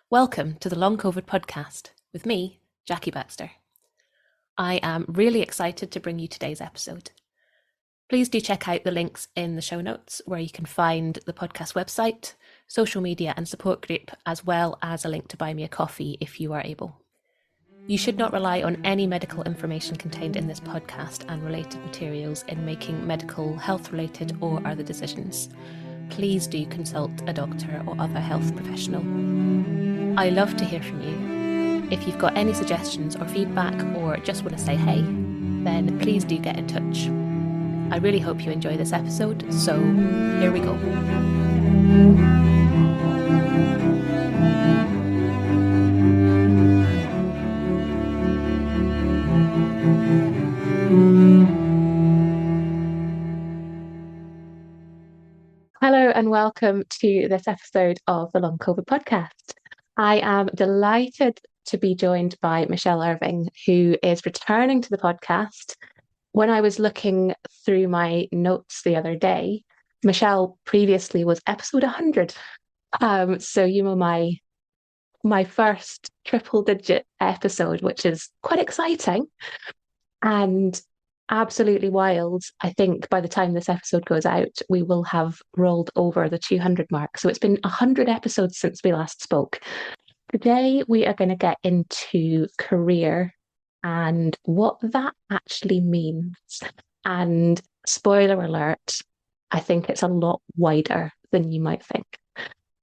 Welcome to the Long COVID podcast with me, Jackie Baxter. I am really excited to bring you today's episode. Please do check out the links in the show notes where you can find the podcast website, social media and support group, as well as a link to buy me a coffee if you are able. You should not rely on any medical information contained in this podcast and related materials in making medical, health-related or other decisions. Please do consult a doctor or other health professional. I love to hear from you. If you've got any suggestions or feedback or just want to say hey, then please do get in touch. I really hope you enjoy this episode, so here we go. Hello and welcome to this episode of the Long COVID podcast. I am delighted to be joined by Michelle Irving, who is returning to the podcast. When I was looking through my notes the other day, Michelle previously was episode 100. So you know my first triple digit episode, which is quite exciting and absolutely wild. I think by the time this episode goes out, we will have rolled over the 200 mark. So it's been 100 episodes since we last spoke. Today, we are going to get into career and what that actually means. And spoiler alert, I think it's a lot wider than you might think.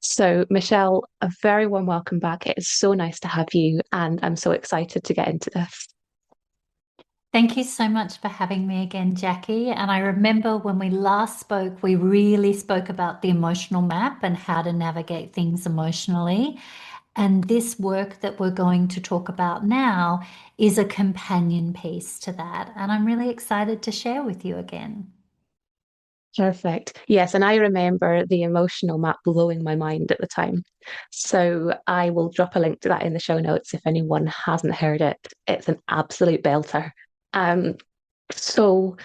So, Michelle, a very warm welcome back. It is so nice to have you, and I'm so excited to get into this. Thank you so much for having me again, Jackie. And I remember when we last spoke, we really spoke about the emotional map and how to navigate things emotionally. And this work that we're going to talk about now is a companion piece to that. And I'm really excited to share with you again. Perfect. Yes, and I remember the emotional map blowing my mind at the time. So I will drop a link to that in the show notes if anyone hasn't heard it. It's an absolute belter. Um, so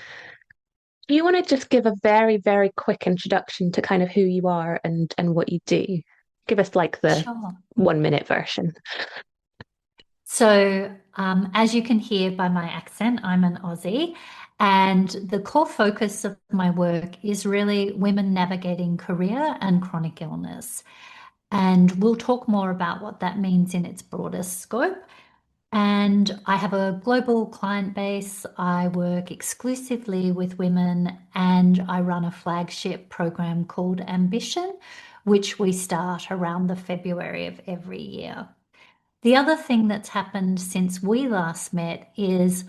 do you want to just give a very, very quick introduction to kind of who you are and what you do? Give us like the Sure. 1 minute version. So, as you can hear by my accent, I'm an Aussie, and the core focus of my work is really women navigating career and chronic illness. And we'll talk more about what that means in its broadest scope. And I have a global client base. I work exclusively with women, and I run a flagship program called Ambition, which we start around the February of every year. The other thing that's happened since we last met is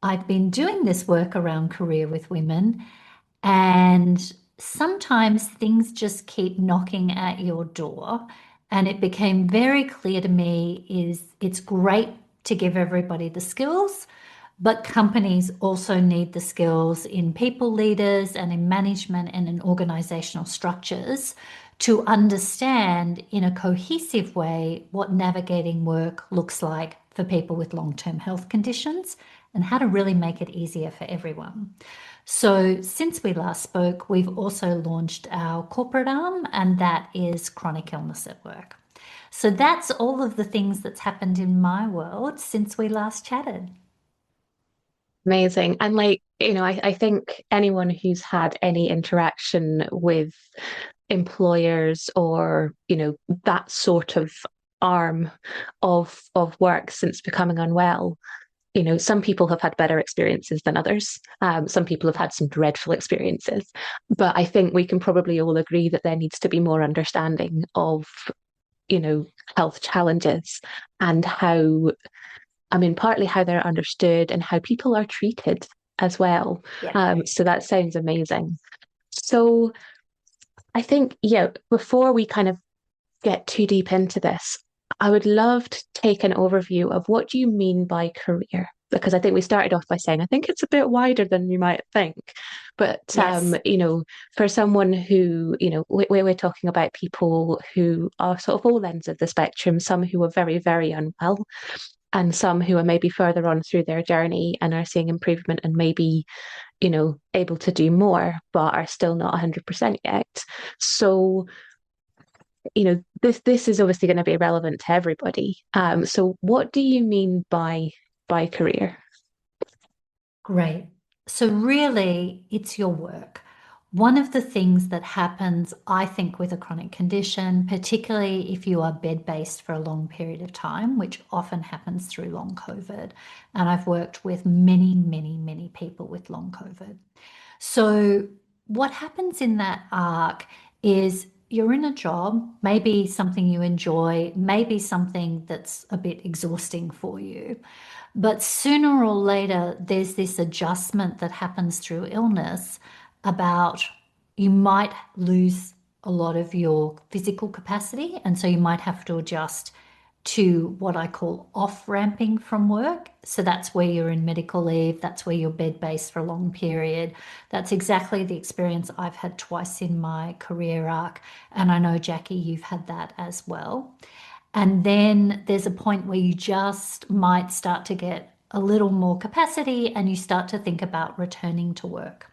I've been doing this work around career with women, and sometimes things just keep knocking at your door. And it became very clear to me is it's great to give everybody the skills, but companies also need the skills in people leaders and in management and in organizational structures to understand in a cohesive way what navigating work looks like for people with long-term health conditions and how to really make it easier for everyone. So since we last spoke, we've also launched our corporate arm, and that is chronic illness at work. So that's all of the things that's happened in my world since we last chatted. Amazing. And like, I think anyone who's had any interaction with employers or, that sort of arm of work since becoming unwell, some people have had better experiences than others. Some people have had some dreadful experiences. But I think we can probably all agree that there needs to be more understanding of, health challenges and how, partly how they're understood and how people are treated as well. Yeah. So that sounds amazing. So I think, yeah, before we kind of get too deep into this, I would love to take an overview of what do you mean by career? Because I think we started off by saying I think it's a bit wider than you might think. But Yes. for someone who, we're talking about people who are sort of all ends of the spectrum, some who are very, very unwell, and some who are maybe further on through their journey and are seeing improvement and maybe, able to do more, but are still not 100% yet. So this is obviously going to be relevant to everybody. So what do you mean by career? Great. So, really, it's your work. One of the things that happens, I think, with a chronic condition, particularly if you are bed-based for a long period of time, which often happens through long COVID, and I've worked with many, many, many people with long COVID. So, what happens in that arc is you're in a job, maybe something you enjoy, maybe something that's a bit exhausting for you. But sooner or later, there's this adjustment that happens through illness about you might lose a lot of your physical capacity. And so you might have to adjust to what I call off ramping from work. So that's where you're in medical leave, that's where you're bed based for a long period. That's exactly the experience I've had twice in my career arc. And I know, Jackie, you've had that as well. And then there's a point where you just might start to get a little more capacity and you start to think about returning to work.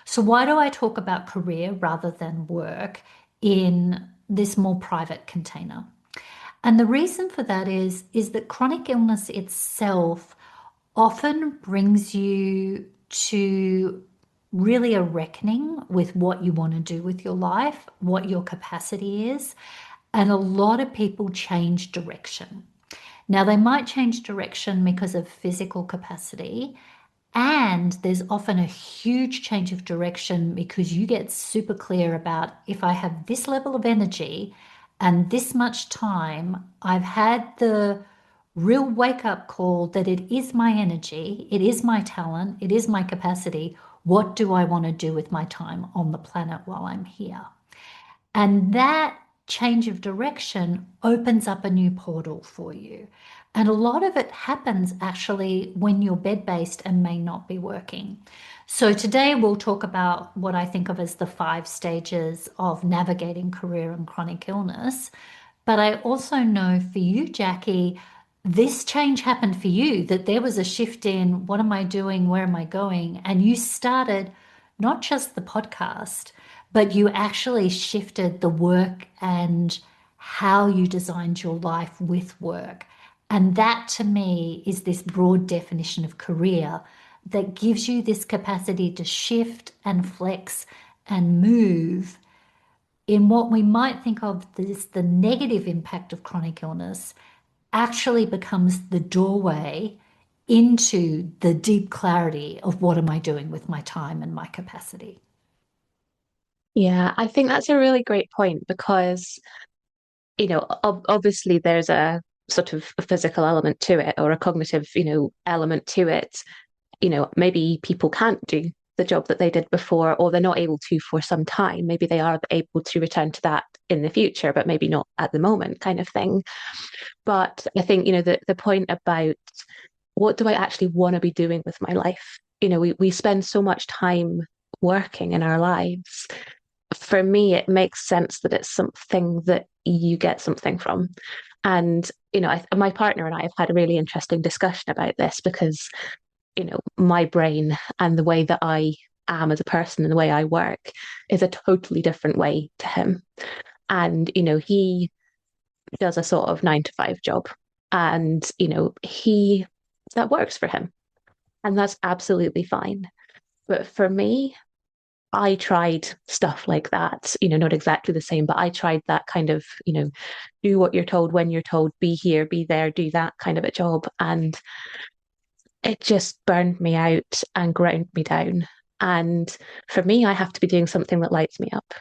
So, why do I talk about career rather than work in this more private container? And the reason for that is that chronic illness itself often brings you to really a reckoning with what you want to do with your life, what your capacity is. And a lot of people change direction. Now, they might change direction because of physical capacity, and there's often a huge change of direction because you get super clear about if I have this level of energy and this much time, I've had the real wake up call that it is my energy, it is my talent, it is my capacity. What do I want to do with my time on the planet while I'm here? And that change of direction opens up a new portal for you. And a lot of it happens actually when you're bed based and may not be working. So today we'll talk about what I think of as the 5 stages of navigating career and chronic illness. But I also know for you, Jackie, this change happened for you, that there was a shift in what am I doing? Where am I going? And you started not just the podcast, but you actually shifted the work and how you designed your life with work. And that to me is this broad definition of career that gives you this capacity to shift and flex and move in what we might think of as the negative impact of chronic illness actually becomes the doorway into the deep clarity of what am I doing with my time and my capacity. Yeah, I think that's a really great point because, obviously there's a sort of a physical element to it or a cognitive, element to it. Maybe people can't do the job that they did before, or they're not able to for some time. Maybe they are able to return to that in the future, but maybe not at the moment, kind of thing. But I think, the point about what do I actually want to be doing with my life? We spend so much time working in our lives. For me, it makes sense that it's something that you get something from. And, my partner and I have had a really interesting discussion about this because, my brain and the way that I am as a person and the way I work is a totally different way to him. And, he does a sort of 9 to 5 job and, that works for him. And that's absolutely fine. But for me, I tried stuff like that, not exactly the same, but I tried that kind of, do what you're told when you're told, be here, be there, do that kind of a job. And it just burned me out and ground me down. And for me, I have to be doing something that lights me up.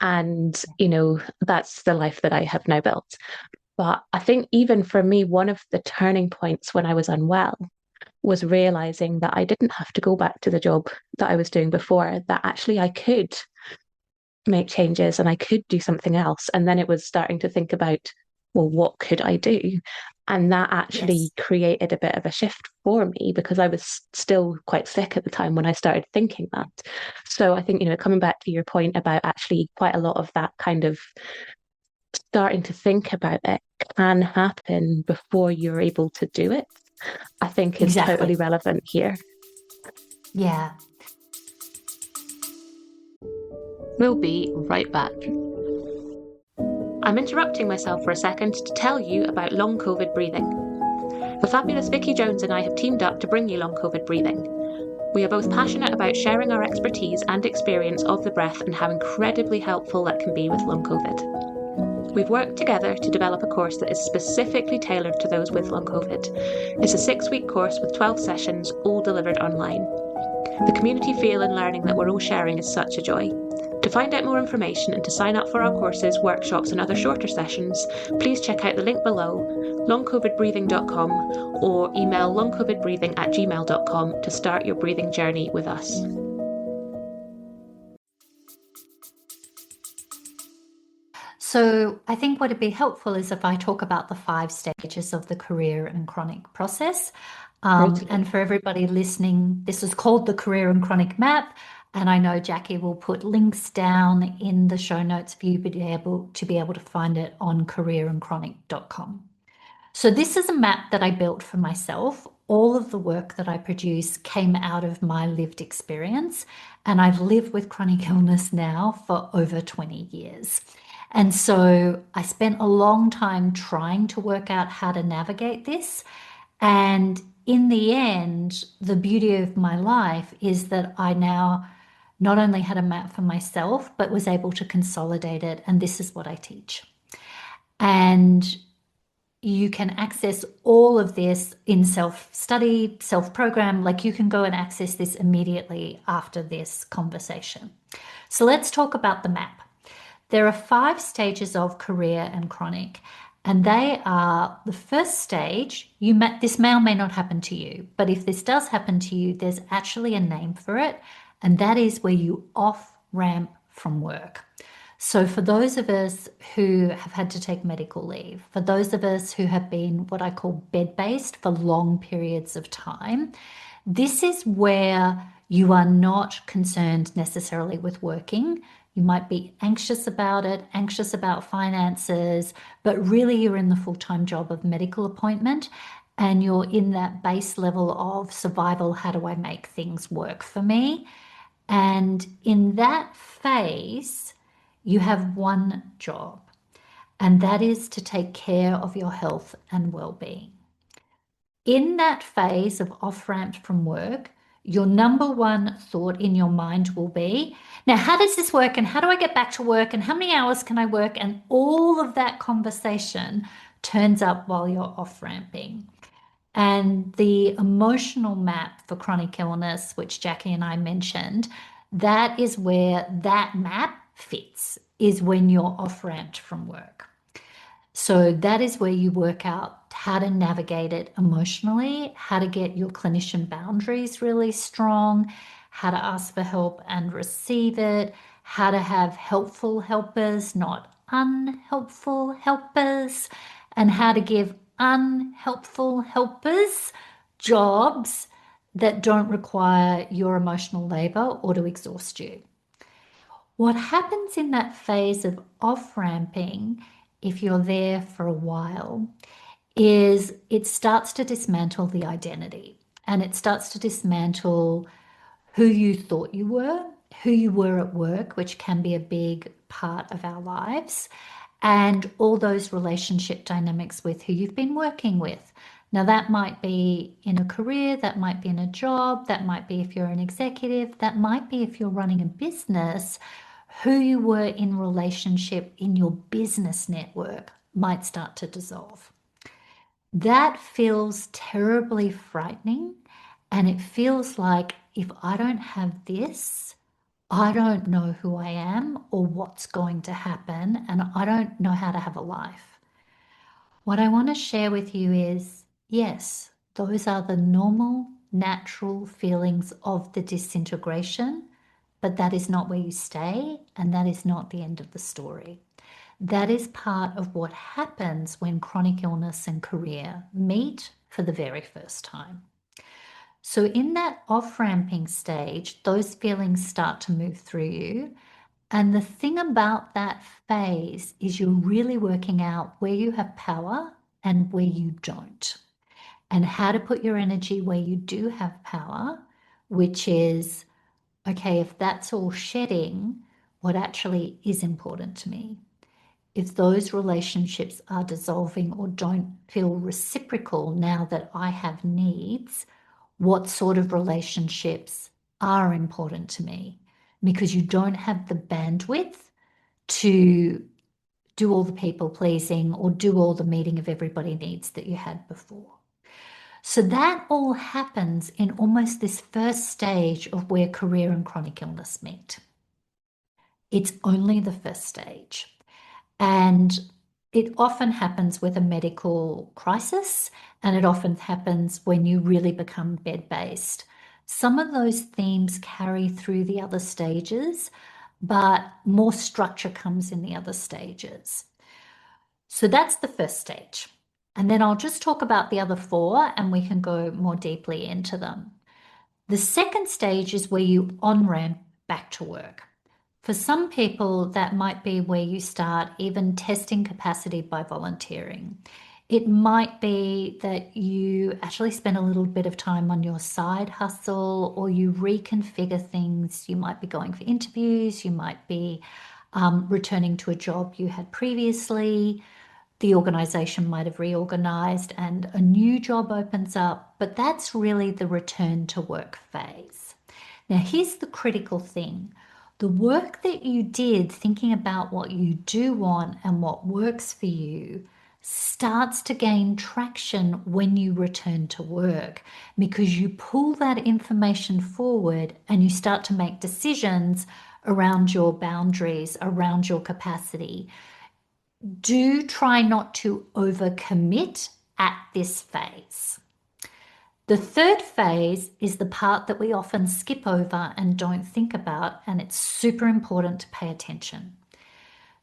And, that's the life that I have now built. But I think even for me, one of the turning points when I was unwell was realizing that I didn't have to go back to the job that I was doing before, that actually I could make changes and I could do something else. And then it was starting to think about, well, what could I do? And that actually Yes, created a bit of a shift for me because I was still quite sick at the time when I started thinking that. So I think, coming back to your point about actually quite a lot of that kind of starting to think about it can happen before you're able to do it, I think is exactly. totally relevant here. Yeah. We'll be right back. I'm interrupting myself for a second to tell you about long COVID breathing. The fabulous Vicky Jones and I have teamed up to bring you long COVID breathing. We are both passionate about sharing our expertise and experience of the breath and how incredibly helpful that can be with long COVID. We've worked together to develop a course that is specifically tailored to those with long COVID. It's a 6-week course with 12 sessions, all delivered online. The community feel and learning that we're all sharing is such a joy. To find out more information and to sign up for our courses, workshops and other shorter sessions, please check out the link below, longcovidbreathing.com, or email longcovidbreathing@gmail.com to start your breathing journey with us. So I think what would be helpful is if I talk about the 5 stages of the career and chronic process. And for everybody listening, this is called the Career and Chronic Map. And I know Jackie will put links down in the show notes for you to be able to find it on careerandchronic.com. So this is a map that I built for myself. All of the work that I produce came out of my lived experience, and I've lived with chronic illness now for over 20 years. And so I spent a long time trying to work out how to navigate this. And in the end, the beauty of my life is that I now not only had a map for myself, but was able to consolidate it. And this is what I teach. And you can access all of this in self-study, self-program, like you can go and access this immediately after this conversation. So let's talk about the map. There are 5 stages of career and chronic, and they are the first stage. This may or may not happen to you, but if this does happen to you, there's actually a name for it, and that is where you off-ramp from work. So for those of us who have had to take medical leave, for those of us who have been what I call bed-based for long periods of time, this is where you are not concerned necessarily with working. You might be anxious about it, anxious about finances, but really you're in the full-time job of medical appointment and you're in that base level of survival. How do I make things work for me? And in that phase, you have one job, and that is to take care of your health and well-being. In that phase of off-ramp from work, your number one thought in your mind will be, now, how does this work? And how do I get back to work? And how many hours can I work? And all of that conversation turns up while you're off-ramping. And the emotional map for chronic illness, which Jackie and I mentioned, that is where that map fits, is when you're off-ramped from work. So that is where you work out how to navigate it emotionally, how to get your clinician boundaries really strong, how to ask for help and receive it, how to have helpful helpers, not unhelpful helpers, and how to give unhelpful helpers jobs that don't require your emotional labor or to exhaust you. What happens in that phase of off-ramping, if you're there for a while, is it starts to dismantle the identity, and it starts to dismantle who you thought you were at work, which can be a big part of our lives, and all those relationship dynamics with who you've been working with. Now, that might be in a career, that might be in a job, that might be if you're an executive, that might be if you're running a business. Who you were in relationship in your business network might start to dissolve. That feels terribly frightening, and it feels like if I don't have this, I don't know who I am or what's going to happen, and I don't know how to have a life. What I want to share with you is, yes, those are the normal, natural feelings of the disintegration, but that is not where you stay, and that is not the end of the story. That is part of what happens when chronic illness and career meet for the very first time. So in that off-ramping stage, those feelings start to move through you. And the thing about that phase is you're really working out where you have power and where you don't, and how to put your energy where you do have power, which is, okay, if that's all shedding, what actually is important to me? if those relationships are dissolving or don't feel reciprocal now that I have needs, what sort of relationships are important to me? Because you don't have the bandwidth to do all the people pleasing or do all the meeting of everybody needs that you had before. So that all happens in almost this first stage of where career and chronic illness meet. It's only the first stage. And it often happens with a medical crisis, and it often happens when you really become bed-based. Some of those themes carry through the other stages, but more structure comes in the other stages. So that's the first stage. And then I'll just talk about the other four and we can go more deeply into them. The second stage is where you on-ramp back to work. For some people, that might be where you start even testing capacity by volunteering. It might be that you actually spend a little bit of time on your side hustle, or you reconfigure things. You might be going for interviews, you might be returning to a job you had previously. The organisation might have reorganised and a new job opens up, but that's really the return to work phase. Now, here's the critical thing. The work that you did thinking about what you do want and what works for you starts to gain traction when you return to work, because you pull that information forward and you start to make decisions around your boundaries, around your capacity. Do try not to overcommit at this phase. The third phase is the part that we often skip over and don't think about, and it's super important to pay attention.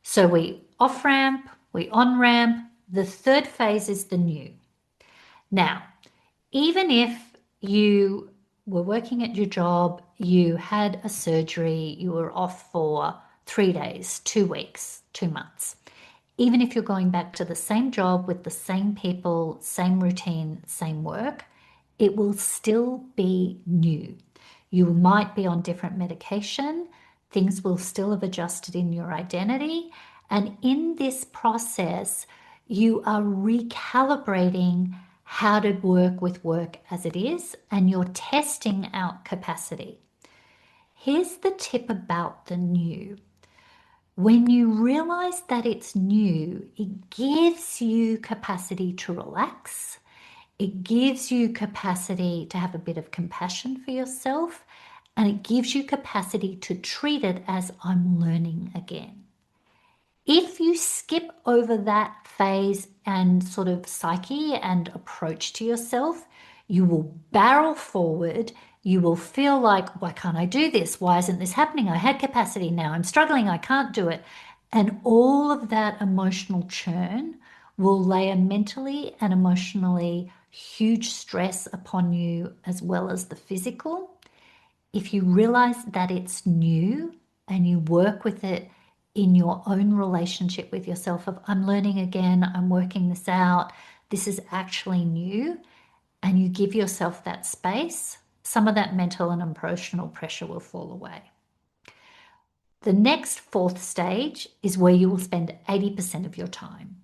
So we off-ramp, we on-ramp. The third phase is the new. Now, even if you were working at your job, you had a surgery, you were off for 3 days, 2 weeks, 2 months, even if you're going back to the same job with the same people, same routine, same work, it will still be new. You might be on different medication. Things will still have adjusted in your identity. And in this process, you are recalibrating how to work with work as it is, and you're testing out capacity. Here's the tip about the new. When you realize that it's new, it gives you capacity to relax. It gives you capacity to have a bit of compassion for yourself, and it gives you capacity to treat it as I'm learning again. If you skip over that phase and sort of psyche and approach to yourself, you will barrel forward. You will feel like, why can't I do this? Why isn't this happening? I had capacity, now I'm struggling, I can't do it. And all of that emotional churn will layer mentally and emotionally huge stress upon you, as well as the physical. If you realize that it's new and you work with it in your own relationship with yourself of, I'm learning again, I'm working this out, this is actually new, and you give yourself that space, some of that mental and emotional pressure will fall away. The next fourth stage is where you will spend 80% of your time.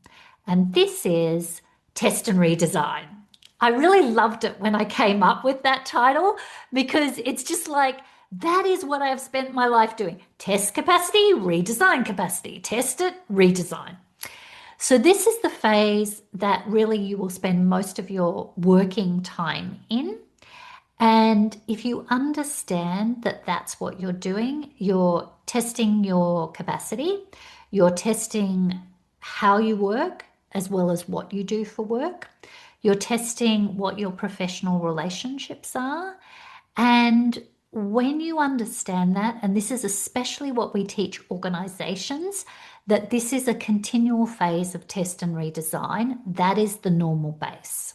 And this is test and redesign. I really loved it when I came up with that title, because it's just like, that is what I have spent my life doing. Test capacity, redesign capacity, test it, redesign. So this is the phase that really you will spend most of your working time in. And if you understand that that's what you're doing, you're testing your capacity, you're testing how you work as well as what you do for work. You're testing what your professional relationships are. And when you understand that, and this is especially what we teach organizations, that this is a continual phase of test and redesign, that is the normal base.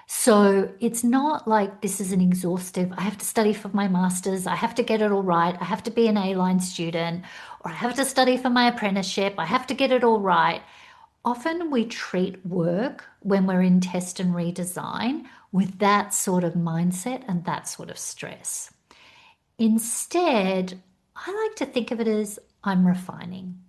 So it's not like this is an exhaustive, I have to study for my master's, I have to get it all right, I have to be an A-line student, or I have to study for my apprenticeship, I have to get it all right. Often we treat work when we're in test and redesign with that sort of mindset and that sort of stress. Instead, I like to think of it as I'm refining.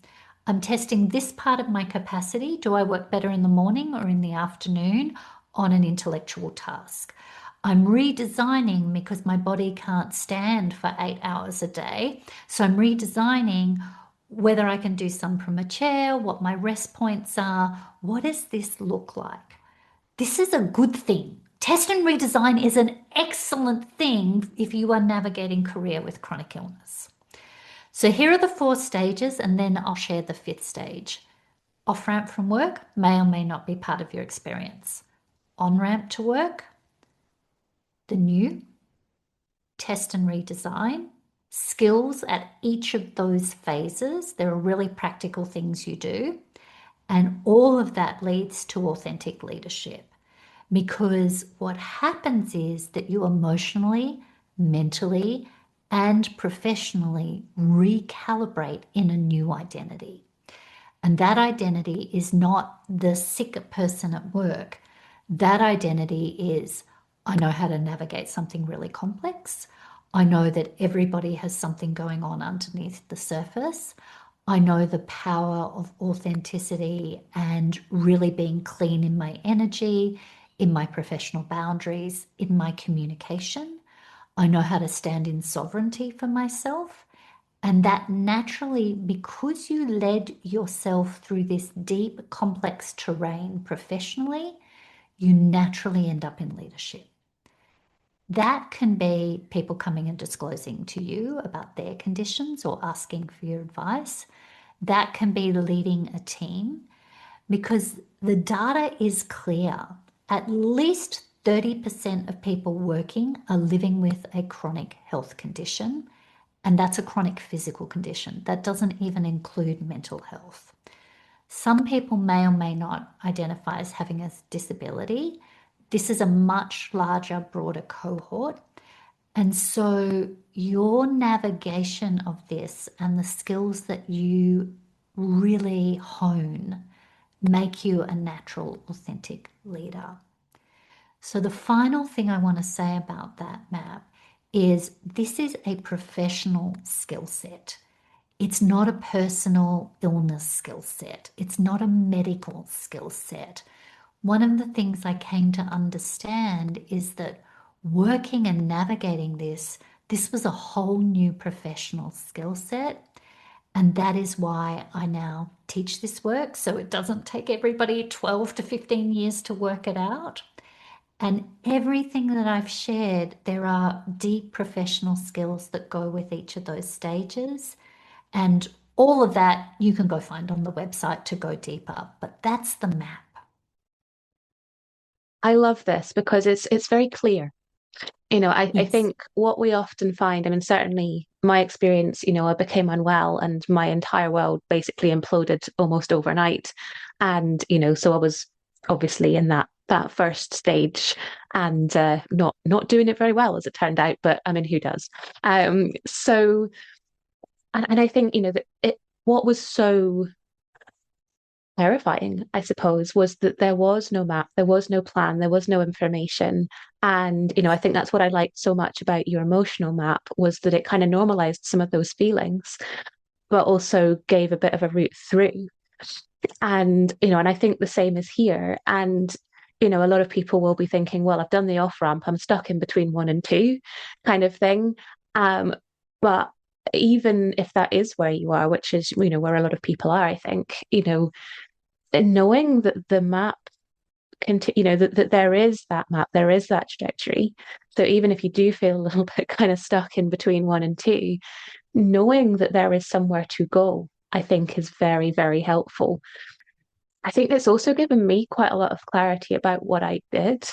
I'm testing this part of my capacity. Do I work better in the morning or in the afternoon on an intellectual task? I'm redesigning because my body can't stand for 8 hours a day. So I'm redesigning whether I can do some from a chair, what my rest points are. What does this look like? This is a good thing. Test and redesign is an excellent thing if you are navigating career with chronic illness. So here are the 4 stages, and then I'll share the 5th stage. Off ramp from work may or may not be part of your experience. On ramp to work, the new, test and redesign, skills at each of those phases. There are really practical things you do. And all of that leads to authentic leadership. Because what happens is that you emotionally, mentally, and professionally recalibrate in a new identity. And that identity is not the sick person at work. That identity is, I know how to navigate something really complex. I know that everybody has something going on underneath the surface. I know the power of authenticity and really being clean in my energy, in my professional boundaries, in my communication. I know how to stand in sovereignty for myself. And that naturally, because you led yourself through this deep, complex terrain professionally, you naturally end up in leadership. That can be people coming and disclosing to you about their conditions or asking for your advice. That can be leading a team because the data is clear. At least 30% of people working are living with a chronic health condition, and that's a chronic physical condition. That doesn't even include mental health. Some people may or may not identify as having a disability. This is a much larger, broader cohort. And so your navigation of this and the skills that you really hone make you a natural, authentic leader. So the final thing I want to say about that map is this is a professional skill set. It's not a personal illness skill set. It's not a medical skill set. One of the things I came to understand is that working and navigating this was a whole new professional skill set. And that is why I now teach this work. So it doesn't take everybody 12 to 15 years to work it out. And everything that I've shared, there are deep professional skills that go with each of those stages. And all of that you can go find on the website to go deeper. But that's the map. I love this because it's very clear. I Yes. think what we often find, I mean, certainly my experience, I became unwell and my entire world basically imploded almost overnight. And, so I was obviously in that first stage and not doing it very well as it turned out, but I mean, who does? So and I think, that what was so terrifying, I suppose, was that there was no map, there was no plan, there was no information. And, I think that's what I liked so much about your emotional map was that it kind of normalized some of those feelings, but also gave a bit of a route through. And, and I think the same is here. And, a lot of people will be thinking, well, I've done the off ramp, I'm stuck in between 1 and 2 kind of thing. But even if that is where you are, which is, where a lot of people are, I think, knowing that the map can, that there is that map, there is that trajectory. So even if you do feel a little bit kind of stuck in between 1 and 2, knowing that there is somewhere to go, I think is very, very helpful. I think it's also given me quite a lot of clarity about what I did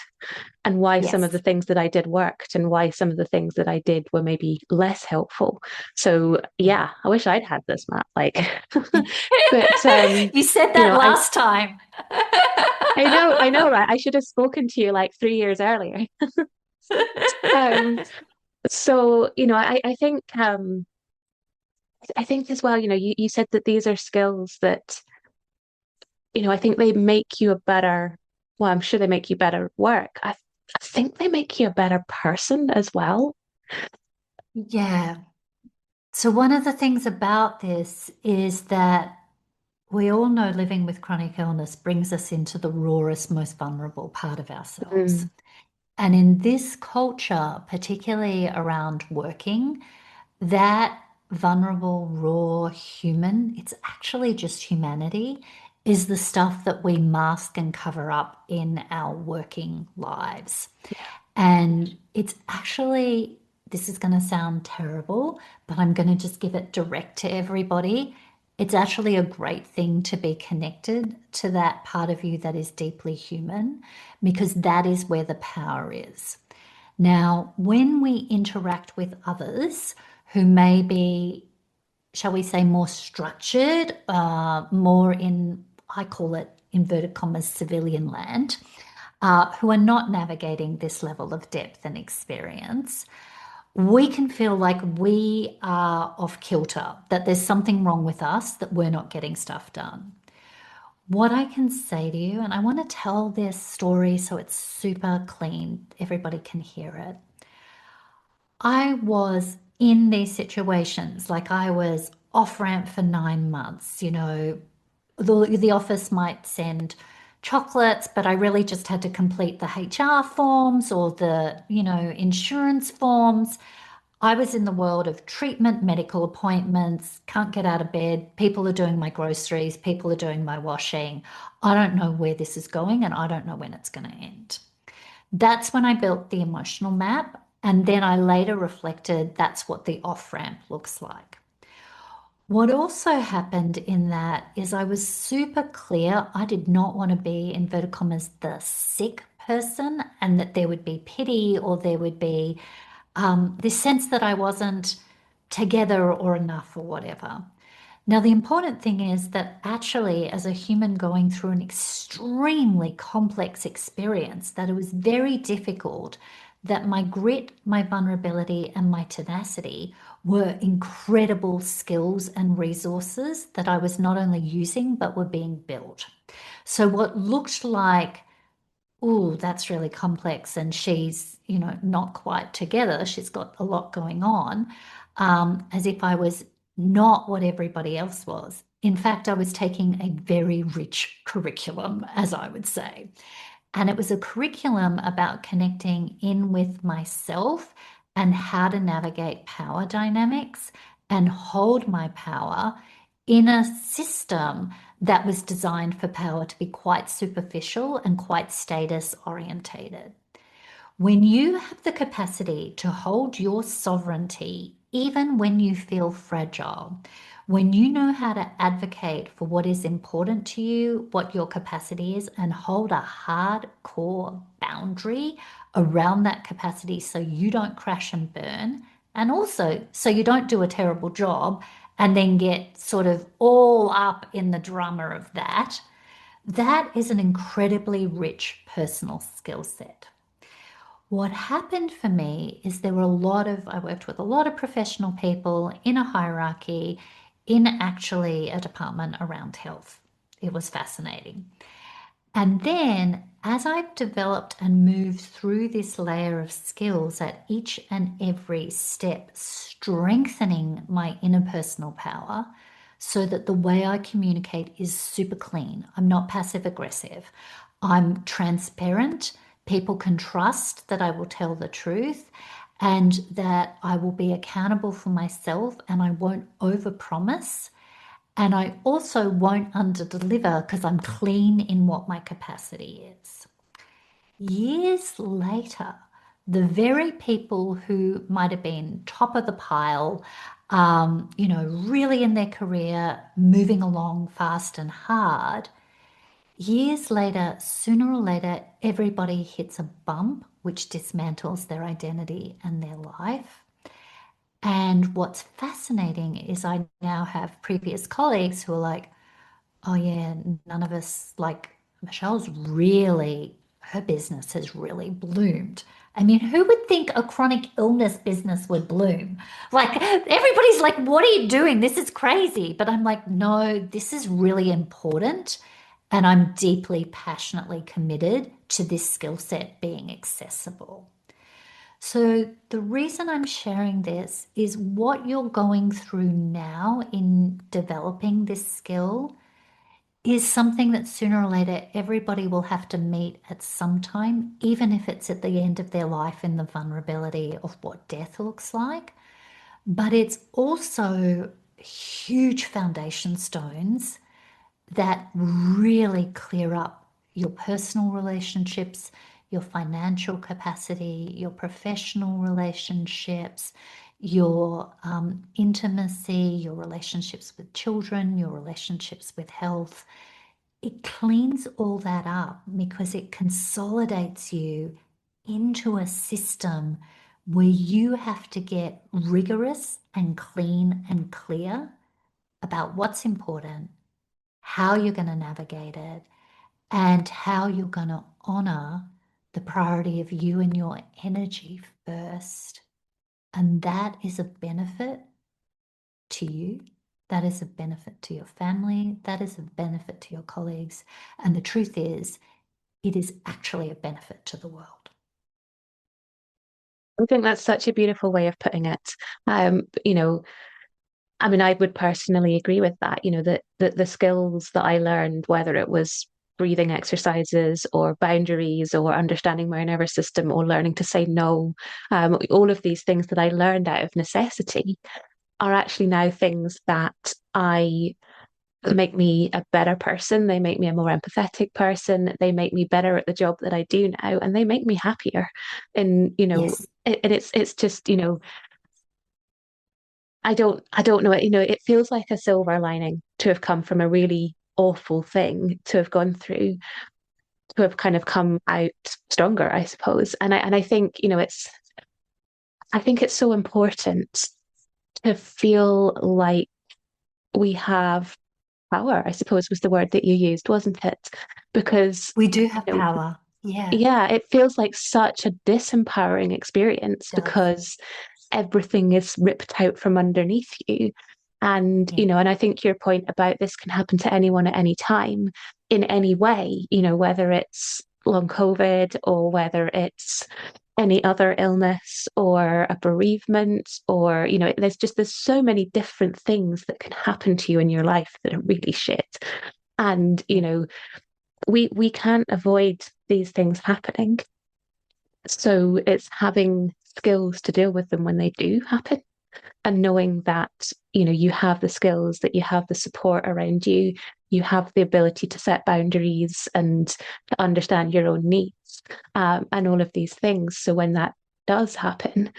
and why some of the Yes. things that I did worked and why some of the things that I did were maybe less helpful. So yeah, I wish I'd had this map. Like, but You said that I last time. I know, right? I should have spoken to you like 3 years earlier. Um, so I think as well, you said that these are skills that, I think they make you a better, well, I'm sure they make you better work. I think they make you a better person as well. Yeah. So one of the things about this is that we all know living with chronic illness brings us into the rawest, most vulnerable part of ourselves. Mm, And in this culture, particularly around working, that vulnerable, raw human, it's actually just humanity, is the stuff that we mask and cover up in our working lives. yeah. And it's actually, this is going to sound terrible, but I'm going to just give it direct to everybody. It's actually a great thing to be connected to that part of you that is deeply human, because that is where the power is. Now, when we interact with others who may be, shall we say, more structured, more in, I call it inverted commas, civilian land, who are not navigating this level of depth and experience, we can feel like we are off kilter, that there's something wrong with us, that we're not getting stuff done. What I can say to you, and I want to tell this story so it's super clean, everybody can hear it. I was in these situations, like I was off ramp for 9 months, the office might send chocolates, but I really just had to complete the HR forms or the, insurance forms. I was in the world of treatment, medical appointments, can't get out of bed. People are doing my groceries, people are doing my washing. I don't know where this is going and I don't know when it's going to end. That's when I built the emotional map. And then I later reflected that's what the off ramp looks like. What also happened in that is I was super clear I did not want to be, inverted commas, the sick person, and that there would be pity or there would be this sense that I wasn't together or enough or whatever. Now, the important thing is that actually, as a human going through an extremely complex experience, that it was very difficult, that my grit, my vulnerability, and my tenacity were incredible skills and resources that I was not only using, but were being built. So, what looked like, oh, that's really complex, and she's, not quite together, she's got a lot going on, as if I was not what everybody else was. In fact, I was taking a very rich curriculum, as I would say. And it was a curriculum about connecting in with myself and how to navigate power dynamics and hold my power in a system that was designed for power to be quite superficial and quite status orientated. When you have the capacity to hold your sovereignty, even when you feel fragile, when you know how to advocate for what is important to you, what your capacity is, and hold a hardcore boundary around that capacity so you don't crash and burn, and also so you don't do a terrible job and then get sort of all up in the drama of that, that is an incredibly rich personal skill set. What happened for me is I worked with a lot of professional people in a hierarchy, in actually a department around health. It was fascinating. And then as I've developed and moved through this layer of skills at each and every step, strengthening my interpersonal power so that the way I communicate is super clean. I'm not passive aggressive. I'm transparent. People can trust that I will tell the truth and that I will be accountable for myself and I won't overpromise. And I also won't underdeliver because I'm clean in what my capacity is. Years later, the very people who might have been top of the pile, really in their career, moving along fast and hard, years later, sooner or later, everybody hits a bump which dismantles their identity and their life. And what's fascinating is I now have previous colleagues who are like, oh, yeah, none of us, like her business has really bloomed. I mean, who would think a chronic illness business would bloom? Like, everybody's like, what are you doing? This is crazy. But I'm like, no, this is really important. And I'm deeply, passionately committed to this skill set being accessible. So, the reason I'm sharing this is what you're going through now in developing this skill is something that sooner or later everybody will have to meet at some time, even if it's at the end of their life in the vulnerability of what death looks like. But it's also huge foundation stones that really clear up your personal relationships, your financial capacity, your professional relationships, your intimacy, your relationships with children, your relationships with health. It cleans all that up because it consolidates you into a system where you have to get rigorous and clean and clear about what's important, how you're going to navigate it, and how you're going to honor the priority of you and your energy first. And that is a benefit to you. That is a benefit to your family. That is a benefit to your colleagues. And the truth is, it is actually a benefit to the world. I think that's such a beautiful way of putting it. You know, I mean, I would personally agree with that. You know, that the skills that I learned, whether it was breathing exercises or boundaries or understanding my nervous system or learning to say no, all of these things that I learned out of necessity are actually now things that I make me a better person. They make me a more empathetic person. They make me better at the job that I do now, and they make me happier. And Yes, and it's just I don't know it. It feels like a silver lining to have come from a really awful thing to have gone through, to have kind of come out stronger, I suppose. And I think, I think it's so important to feel like we have power, I suppose was the word that you used, wasn't it? Because, we do have you know, power. Yeah, it yeah, it feels like such a disempowering experience does. because everything is ripped out from underneath you. And, Yeah. and I think your point about this can happen to anyone at any time in any way, whether it's long COVID or whether it's any other illness or a bereavement or, there's so many different things that can happen to you in your life that are really shit. And, Yeah. we can't avoid these things happening. So it's having skills to deal with them when they do happen and knowing that, you have the skills, that you have the support around you, you have the ability to set boundaries and to understand your own needs, and all of these things. So when that does happen,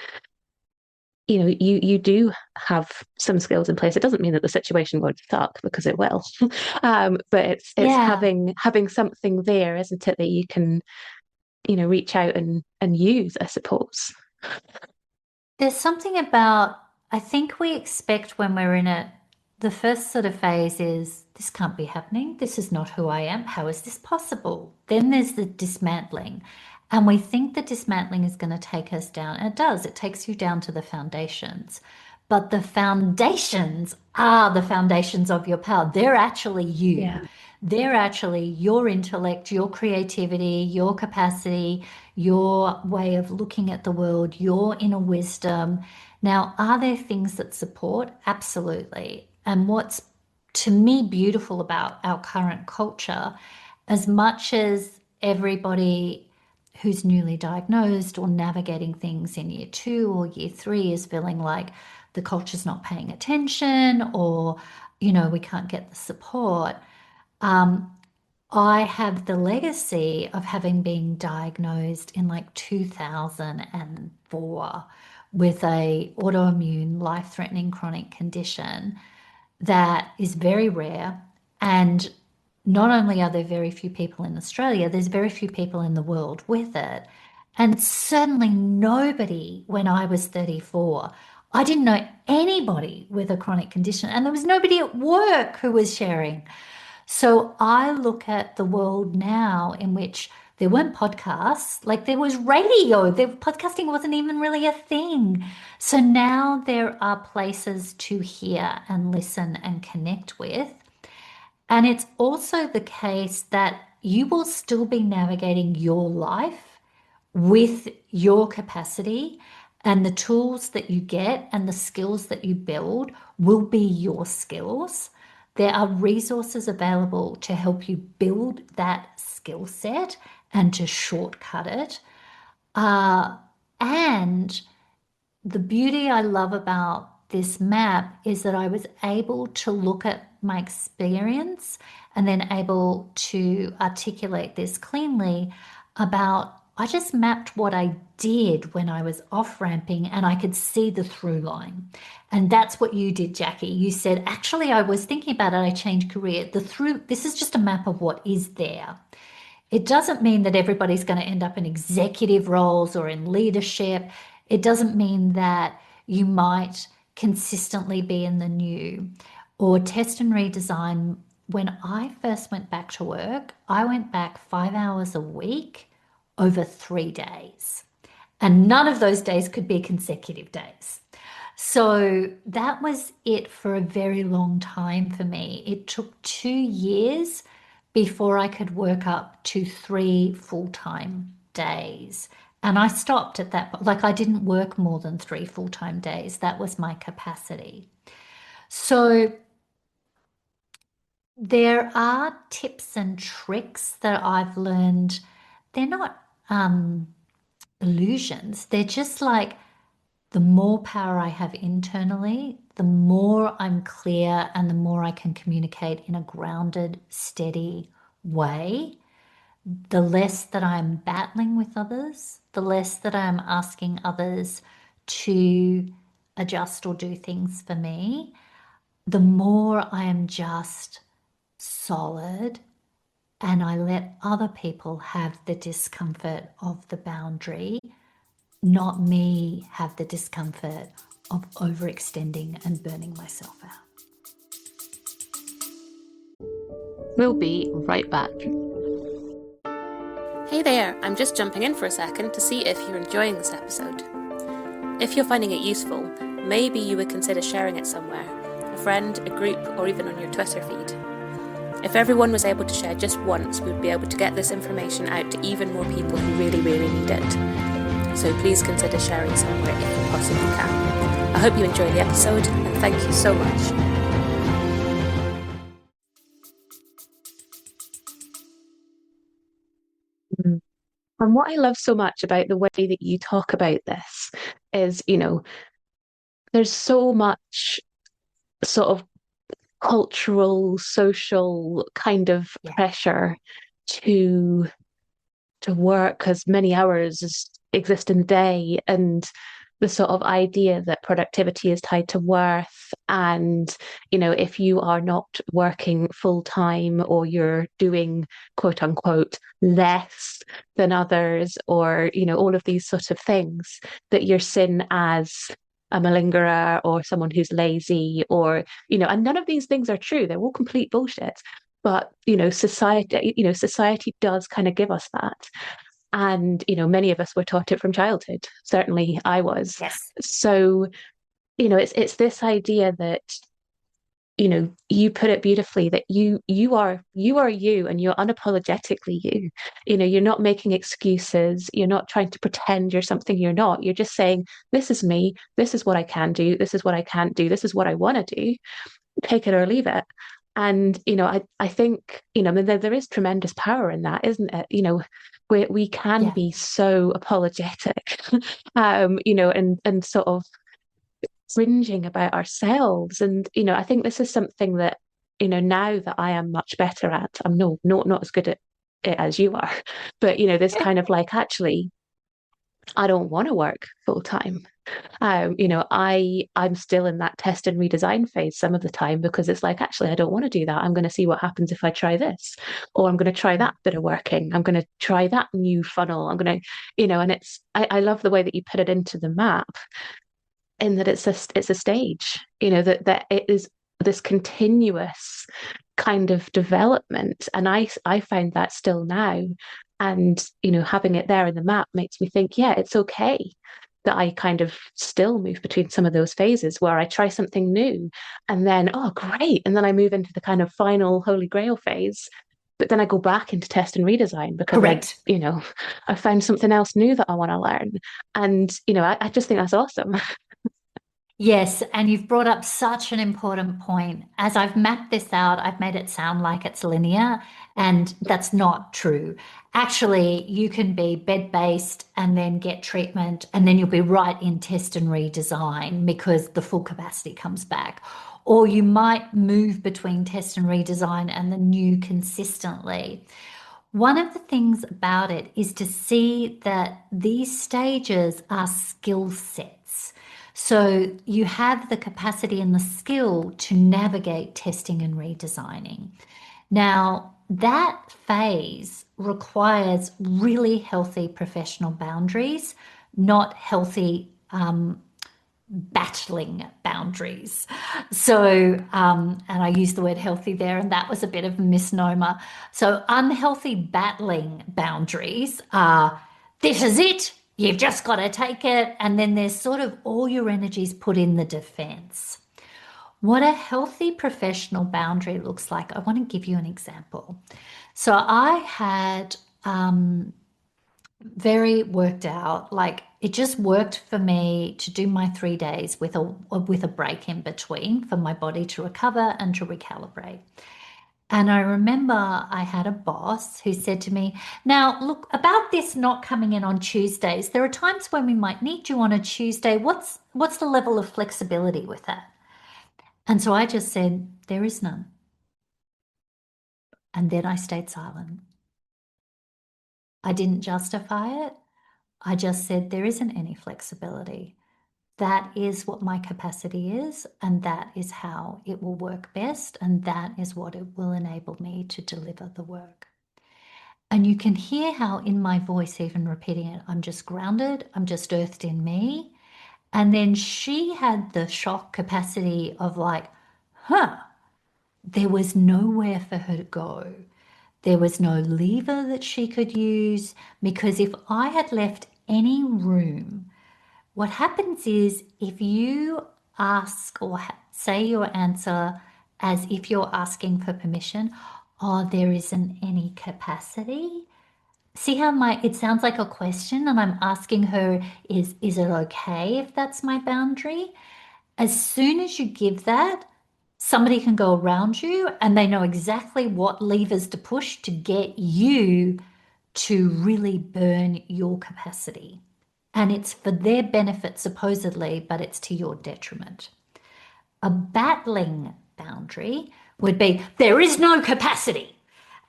you do have some skills in place. It doesn't mean that the situation won't suck because it will. But it's Yeah. having something there, isn't it, that you can, reach out and use, I suppose. There's something about, I think we expect when we're in it, the first sort of phase is, this can't be happening. This is not who I am. How is this possible? Then there's the dismantling. And we think the dismantling is going to take us down. And it does, it takes you down to the foundations. But the foundations are the foundations of your power. They're actually you. Yeah. They're actually your intellect, your creativity, your capacity, your way of looking at the world, your inner wisdom. Now, are there things that support? Absolutely. And what's to me beautiful about our current culture, as much as everybody who's newly diagnosed or navigating things in year 2 or year 3 is feeling like the culture's not paying attention or, we can't get the support. Um, I have the legacy of having been diagnosed in like 2004 with a autoimmune life-threatening chronic condition that is very rare. And not only are there very few people in Australia, there's very few people in the world with it. And certainly nobody when I was 34. I didn't know anybody with a chronic condition, and there was nobody at work who was sharing. So I look at the world now in which there weren't podcasts, like there was radio. Podcasting wasn't even really a thing. So now there are places to hear and listen and connect with. And it's also the case that you will still be navigating your life with your capacity, and the tools that you get and the skills that you build will be your skills. there are resources available to help you build that skill set and to shortcut it. Uh, and the beauty I love about this map is that I was able to look at my experience and then able to articulate this cleanly about I just mapped what I did when I was off ramping and I could see the through line. And that's what you did, Jackie. You said, actually, I was thinking about it, I changed career. This is just a map of what is there. It doesn't mean that everybody's going to end up in executive roles or in leadership. It doesn't mean that you might consistently be in the new or test and redesign. When I first went back to work, I went back 5 hours a week over 3 days. And none of those days could be consecutive days. So that was it for a very long time for me. It took 2 years before I could work up to 3 full-time days. And I stopped at that, like I didn't work more than 3 full-time days. That was my capacity. So there are tips and tricks that I've learned. They're not illusions. They're just like the more power I have internally, the more I'm clear and the more I can communicate in a grounded, steady way, the less that I'm battling with others, the less that I'm asking others to adjust or do things for me, the more I am just solid and I let other people have the discomfort of the boundary, not me have the discomfort of overextending and burning myself out. We'll be right back. Hey there, I'm just jumping in for a second to see if you're enjoying this episode. If you're finding it useful, maybe you would consider sharing it somewhere, a friend, a group, or even on your Twitter feed. If everyone was able to share just once, we'd be able to get this information out to even more people who really, really need it. So please consider sharing somewhere if you possibly can. I hope you enjoy the episode, and thank you so much. And what I love so much about the way that you talk about this is, there's so much sort of cultural, social kind of pressure to work as many hours as exist in the day, and the sort of idea that productivity is tied to worth. And, if you are not working full time or you're doing quote unquote less than others, or, all of these sort of things, that you're seen as a malingerer or someone who's lazy, or, and none of these things are true. They're all complete bullshit. But, society does kind of give us that. And, many of us were taught it from childhood. Certainly I was. Yes. So, it's this idea that, you put it beautifully, that you are you, and you're unapologetically you. You're not making excuses. You're not trying to pretend you're something you're not. You're just saying, this is me, this is what I can do, this is what I can't do, this is what I want to do. Take it or leave it. And, I think, there is tremendous power in that, isn't it? We can be so apologetic, and sort of cringing about ourselves. And, I think this is something that, now that I am much better at, I'm not as good at it as you are, but, this kind of like, actually, I don't want to work full time. I'm still in that test and redesign phase some of the time, because it's like, actually, I don't want to do that. I'm going to see what happens if I try this, or I'm going to try that bit of working. I'm going to try that new funnel. I'm going to, and I love the way that you put it into the map, in that it's a stage, that it is this continuous kind of development. And I find that still now. And, having it there in the map makes me think, yeah, it's okay that I kind of still move between some of those phases where I try something new and then, oh, great. And then I move into the kind of final holy grail phase. But then I go back into test and redesign because I found something else new that I want to learn. And, I just think that's awesome. Yes, and you've brought up such an important point. As I've mapped this out, I've made it sound like it's linear, and that's not true. Actually, you can be bed-based and then get treatment, and then you'll be right in test and redesign because the full capacity comes back. Or you might move between test and redesign and the new consistently. One of the things about it is to see that these stages are skill sets. So you have the capacity and the skill to navigate testing and redesigning. Now, that phase requires really healthy professional boundaries, not healthy battling boundaries. So, and I used the word healthy there, and that was a bit of a misnomer. So, unhealthy battling boundaries are this is it, you've just got to take it. And then there's sort of all your energies put in the defense. What a healthy professional boundary looks like, I want to give you an example. So, I had very worked out. Like it just worked for me to do my 3 days with a break in between for my body to recover and to recalibrate. And I remember I had a boss who said to me, now look, about this not coming in on Tuesdays, there are times when we might need you on a Tuesday. What's the level of flexibility with that? And so I just said, there is none. And then I stayed silent. I didn't justify it. I just said there isn't any flexibility. That is what my capacity is, and that is how it will work best, and that is what it will enable me to deliver the work. And you can hear how in my voice, even repeating it, I'm just grounded, I'm just earthed in me. And then she had the shock capacity of like, there was nowhere for her to go. There was no lever that she could use, because if I had left any room, what happens is if you ask or say your answer as if you're asking for permission, oh, there isn't any capacity. See how it sounds like a question and I'm asking her, is it okay if that's my boundary? As soon as you give that, somebody can go around you and they know exactly what levers to push to get you to really burn your capacity. And it's for their benefit, supposedly, but it's to your detriment. A battling boundary would be, there is no capacity.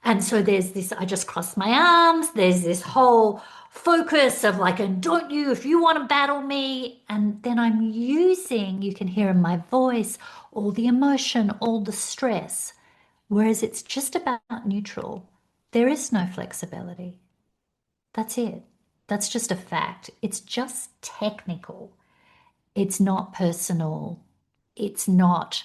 And so there's this, I just cross my arms, there's this whole focus of like, and don't you, if you want to battle me. And then I'm using, you can hear in my voice, all the emotion, all the stress. Whereas it's just about neutral. There is no flexibility. That's it. That's just a fact. It's just technical. It's not personal. It's not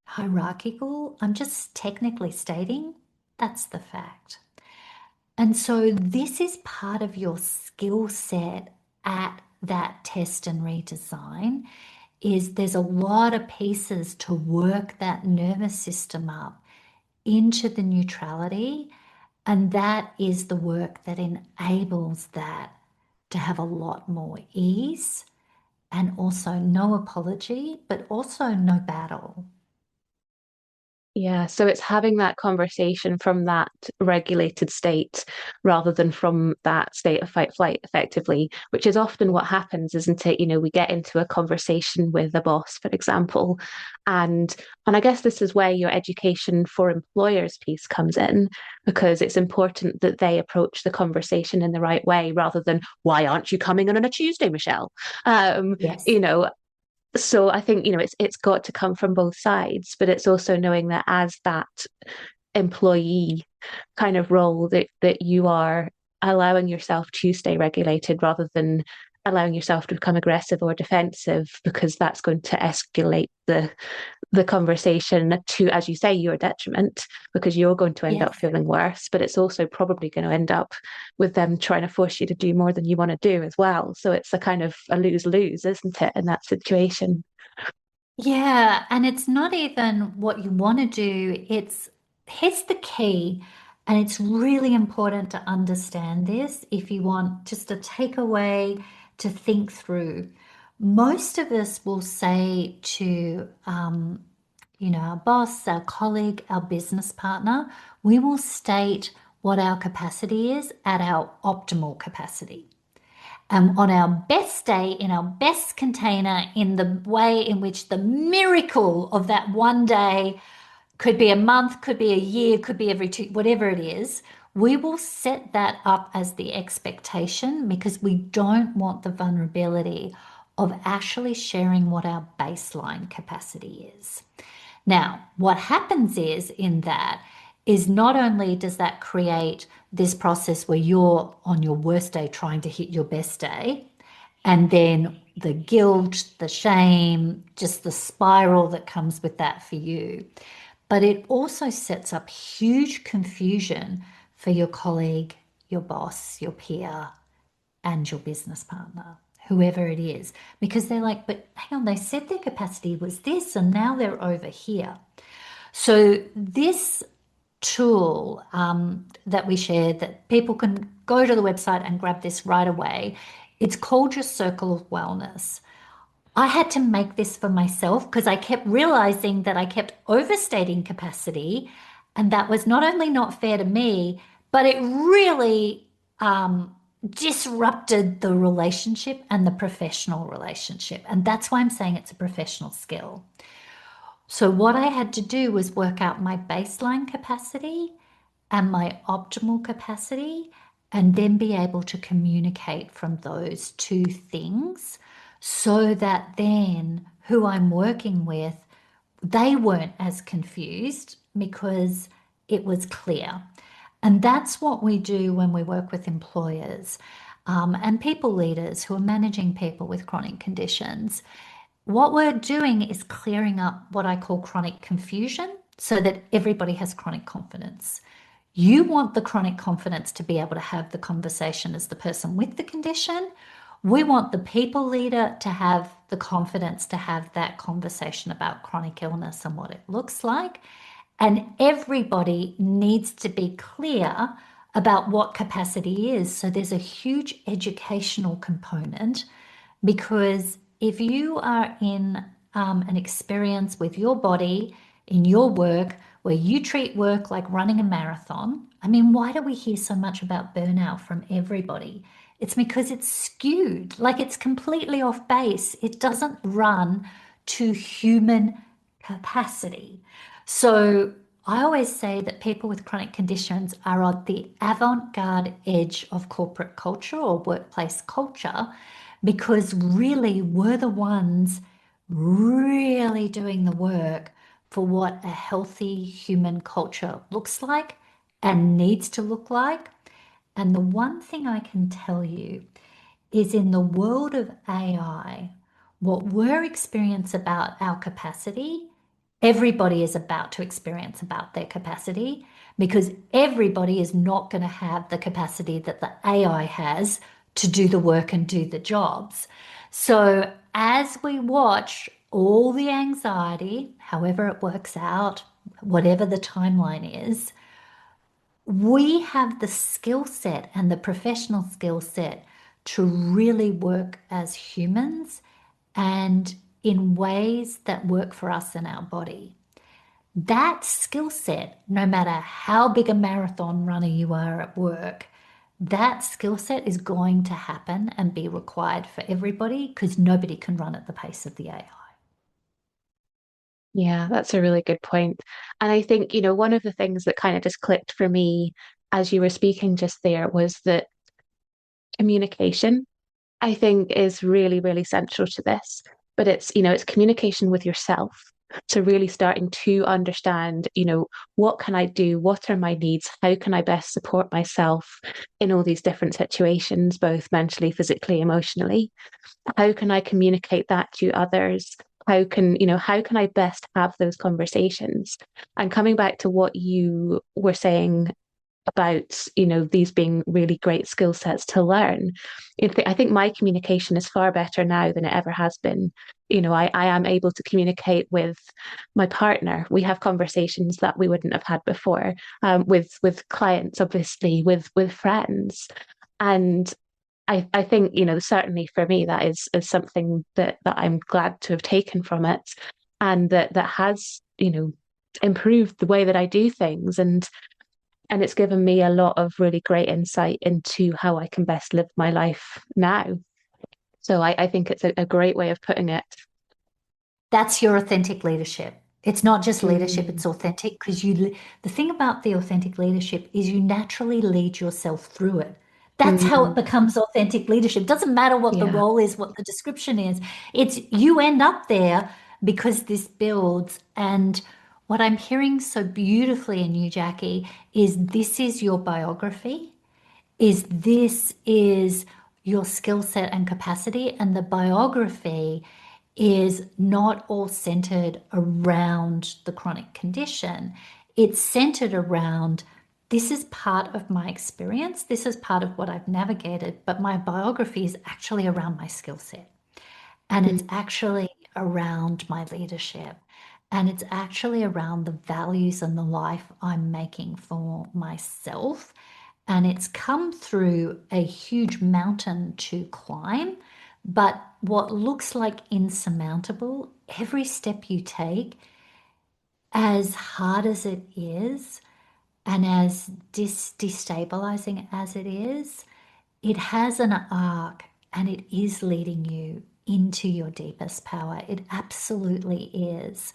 hierarchical. I'm just technically stating that's the fact. And so this is part of your skill set at that test and redesign, is there's a lot of pieces to work that nervous system up into the neutrality. And that is the work that enables that to have a lot more ease and also no apology, but also no battle. Yeah, so it's having that conversation from that regulated state rather than from that state of fight flight, effectively, which is often what happens, isn't it? We get into a conversation with a boss, for example, and I guess this is where your education for employers piece comes in, because it's important that they approach the conversation in the right way rather than, why aren't you coming on a Tuesday, Michelle? Yes. So I think, it's got to come from both sides, but it's also knowing that as that employee kind of role, that you are allowing yourself to stay regulated rather than allowing yourself to become aggressive or defensive, because that's going to escalate the conversation to, as you say, your detriment, because you're going to end Yes. up feeling worse, but it's also probably going to end up with them trying to force you to do more than you want to do as well. So it's a kind of a lose-lose, isn't it, in that situation? Yeah, and it's not even what you want to do. Here's the key, and it's really important to understand this if you want just a takeaway to think through. Most of us will say to, our boss, our colleague, our business partner, we will state what our capacity is at our optimal capacity. And on our best day, in our best container, in the way in which the miracle of that one day could be a month, could be a year, could be every two, whatever it is, we will set that up as the expectation because we don't want the vulnerability of actually sharing what our baseline capacity is. Now, what happens in that is not only does that create this process where you're on your worst day trying to hit your best day, and then the guilt, the shame, just the spiral that comes with that for you. But it also sets up huge confusion for your colleague, your boss, your peer, and your business partner, whoever it is, because they're like, but hang on, they said their capacity was this, and now they're over here. So this tool that we shared, that people can go to the website and grab this right away, it's called your Circle of Wellness. I had to make this for myself because I kept realizing that I kept overstating capacity, and that was not only not fair to me, but it really disrupted the relationship and the professional relationship. And that's why I'm saying it's a professional skill. So what I had to do was work out my baseline capacity and my optimal capacity, and then be able to communicate from those two things so that then who I'm working with, they weren't as confused because it was clear. And that's what we do when we work with employers and people leaders who are managing people with chronic conditions. What we're doing is clearing up what I call chronic confusion so that everybody has chronic confidence. You want the chronic confidence to be able to have the conversation as the person with the condition. We want the people leader to have the confidence to have that conversation about chronic illness and what it looks like. And everybody needs to be clear about what capacity is. So there's a huge educational component, because if you are in an experience with your body in your work where you treat work like running a marathon, I mean, why do we hear so much about burnout from everybody? It's because it's skewed, like it's completely off base. It doesn't run to human capacity. So I always say that people with chronic conditions are on the avant-garde edge of corporate culture or workplace culture, because really we're the ones really doing the work for what a healthy human culture looks like and needs to look like. And the one thing I can tell you is, in the world of AI, what we're experiencing about our capacity, everybody is about to experience about their capacity, because everybody is not going to have the capacity that the AI has to do the work and do the jobs. So as we watch all the anxiety, however it works out, whatever the timeline is, we have the skill set and the professional skill set to really work as humans and in ways that work for us in our body. That skill set, no matter how big a marathon runner you are at work, that skill set is going to happen and be required for everybody, because nobody can run at the pace of the AI. Yeah, that's a really good point. And I think, one of the things that kind of just clicked for me as you were speaking just there was that communication, I think, is really, really central to this. But it's communication with yourself. So really starting to understand, what can I do? What are my needs? How can I best support myself in all these different situations, both mentally, physically, emotionally? How can I communicate that to others? How can I best have those conversations? And coming back to what you were saying about, these being really great skill sets to learn. I think my communication is far better now than it ever has been. I am able to communicate with my partner. We have conversations that we wouldn't have had before, with clients, obviously, with friends. And I think, certainly for me, that is something that I'm glad to have taken from it, and that has, improved the way that I do things, and it's given me a lot of really great insight into how I can best live my life now. So I think it's a great way of putting it. That's your authentic leadership. It's not just leadership, Mm, it's authentic because the thing about the authentic leadership is you naturally lead yourself through it. That's how it mm, becomes authentic leadership. Doesn't matter what the yeah. role is, what the description is. It's you end up there because this builds. And what I'm hearing so beautifully in you, Jackie, is this is your biography, is this is your skill set and capacity, and the biography is not all centered around the chronic condition. It's centered around this is part of my experience, this is part of what I've navigated, but my biography is actually around my skill set. And it's Mm, actually around my leadership. And it's actually around the values and the life I'm making for myself. And it's come through a huge mountain to climb. But what looks like insurmountable, every step you take, as hard as it is, and as destabilizing as it has an arc and it is leading you into your deepest power. It absolutely is.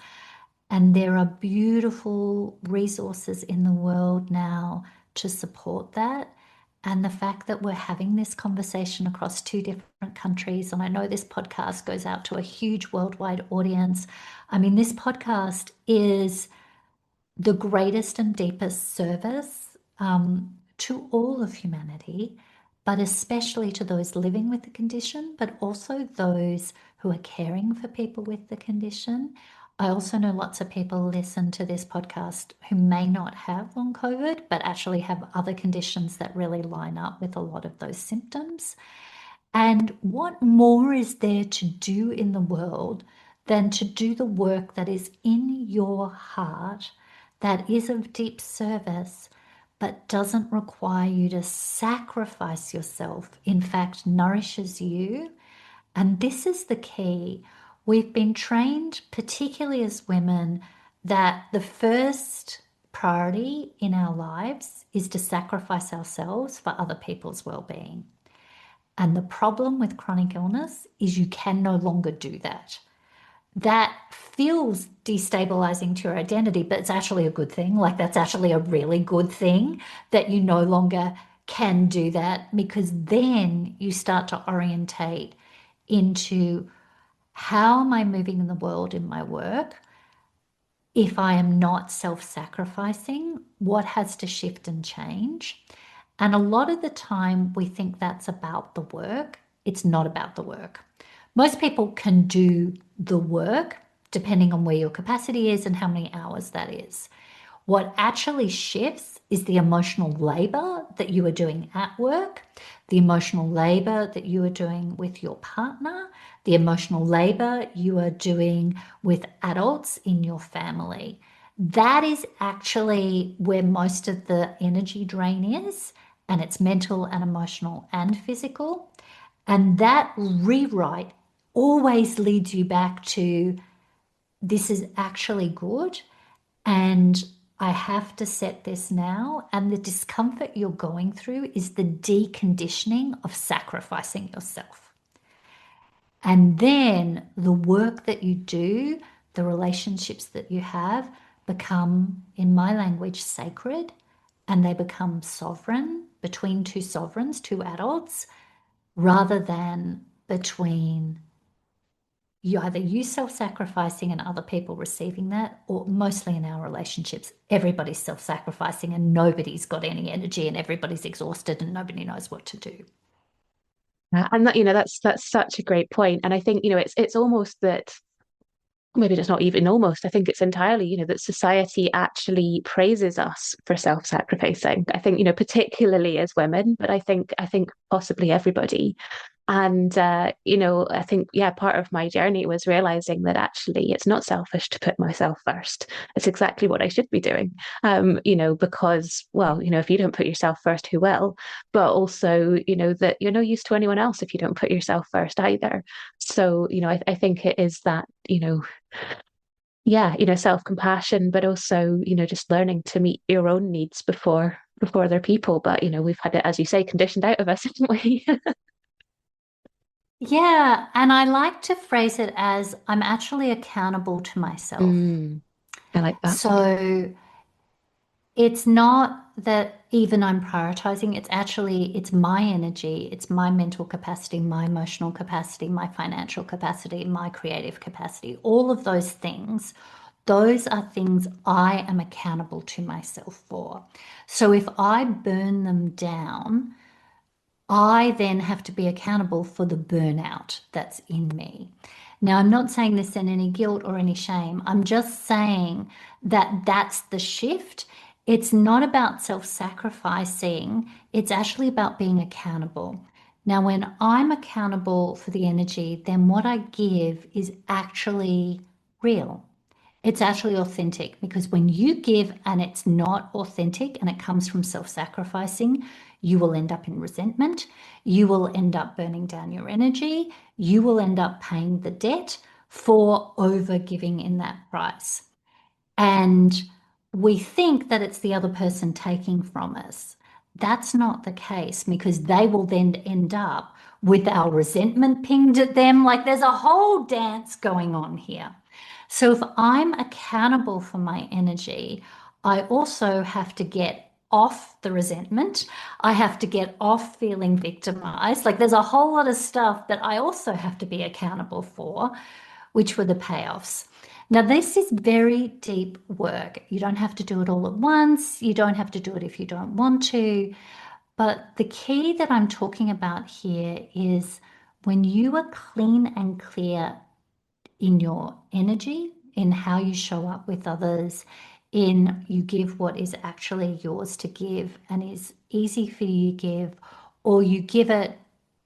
And there are beautiful resources in the world now to support that. And the fact that we're having this conversation across two different countries, and I know this podcast goes out to a huge worldwide audience. I mean, this podcast is the greatest and deepest service to all of humanity, but especially to those living with the condition, but also those who are caring for people with the condition. I also know lots of people listen to this podcast who may not have long COVID, but actually have other conditions that really line up with a lot of those symptoms. And what more is there to do in the world than to do the work that is in your heart, that is of deep service, but doesn't require you to sacrifice yourself, in fact, nourishes you? And this is the key. We've been trained, particularly as women, that the first priority in our lives is to sacrifice ourselves for other people's well-being. And the problem with chronic illness is you can no longer do that. That feels destabilizing to your identity, but it's actually a good thing. Like, that's actually a really good thing that you no longer can do that, because then you start to orientate into how am I moving in the world in my work? If I am not self-sacrificing, what has to shift and change? And a lot of the time we think that's about the work. It's not about the work. Most people can do the work depending on where your capacity is and how many hours that is. What actually shifts is the emotional labor that you are doing at work, the emotional labor that you are doing with your partner, the emotional labor you are doing with adults in your family. That is actually where most of the energy drain is, and it's mental and emotional and physical. And that rewrite always leads you back to this is actually good, and I have to set this now. And the discomfort you're going through is the deconditioning of sacrificing yourself. And then the work that you do, the relationships that you have become, in my language, sacred, and they become sovereign between two sovereigns, two adults, rather than between you self-sacrificing and other people receiving that, or mostly in our relationships, everybody's self-sacrificing and nobody's got any energy and everybody's exhausted and nobody knows what to do. And that, that's such a great point. And I think, it's almost that, maybe it's not even almost, I think it's entirely, that society actually praises us for self-sacrificing. I think, particularly as women, but I think possibly everybody. And, I think, yeah, part of my journey was realizing that actually it's not selfish to put myself first. It's exactly what I should be doing. Because, well, if you don't put yourself first, who will? But also, that you're no use to anyone else if you don't put yourself first either. So, I think it is that, yeah, self-compassion, but also, just learning to meet your own needs before they're people. But, we've had it, as you say, conditioned out of us, haven't we? Yeah, and I like to phrase it as I'm actually accountable to myself. I like that. So it's not that even I'm prioritizing, it's my energy, it's my mental capacity, my emotional capacity, my financial capacity, my creative capacity, all of those things. Those are things I am accountable to myself for. So if I burn them down, I then have to be accountable for the burnout that's in me. Now, I'm not saying this in any guilt or any shame. I'm just saying that that's the shift. It's not about self-sacrificing. It's actually about being accountable. Now, when I'm accountable for the energy, then what I give is actually real. It's actually authentic, because when you give and it's not authentic and it comes from self-sacrificing, you will end up in resentment. You will end up burning down your energy. You will end up paying the debt for over giving in that price. And we think that it's the other person taking from us. That's not the case, because they will then end up with our resentment pinged at them. Like there's a whole dance going on here. So if I'm accountable for my energy, I also have to get off the resentment. I have to get off feeling victimized. Like there's a whole lot of stuff that I also have to be accountable for, which were the payoffs. Now, this is very deep work. You don't have to do it all at once. You don't have to do it if you don't want to. But the key that I'm talking about here is when you are clean and clear in your energy, in how you show up with others, in you give what is actually yours to give and is easy for you to give, or you give it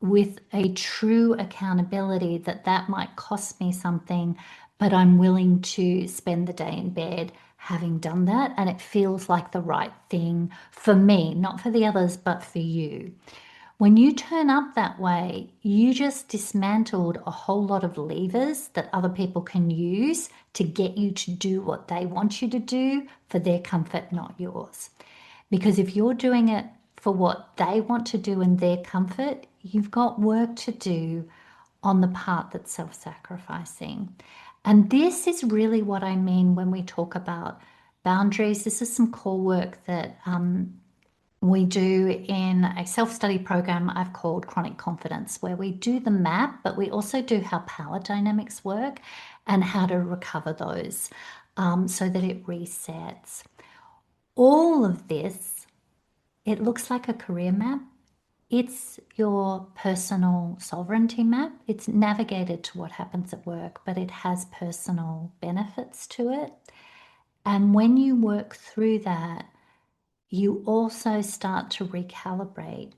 with a true accountability that that might cost me something, but I'm willing to spend the day in bed having done that, and it feels like the right thing for me, not for the others, but for you. When you turn up that way, you just dismantled a whole lot of levers that other people can use to get you to do what they want you to do for their comfort, not yours. Because if you're doing it for what they want to do in their comfort, you've got work to do on the part that's self-sacrificing. And this is really what I mean when we talk about boundaries. This is some core work that we do in a self-study program I've called Chronic Confidence, where we do the map, but we also do how power dynamics work and how to recover those so that it resets. All of this, it looks like a career map. It's your personal sovereignty map. It's navigated to what happens at work, but it has personal benefits to it. And when you work through that, you also start to recalibrate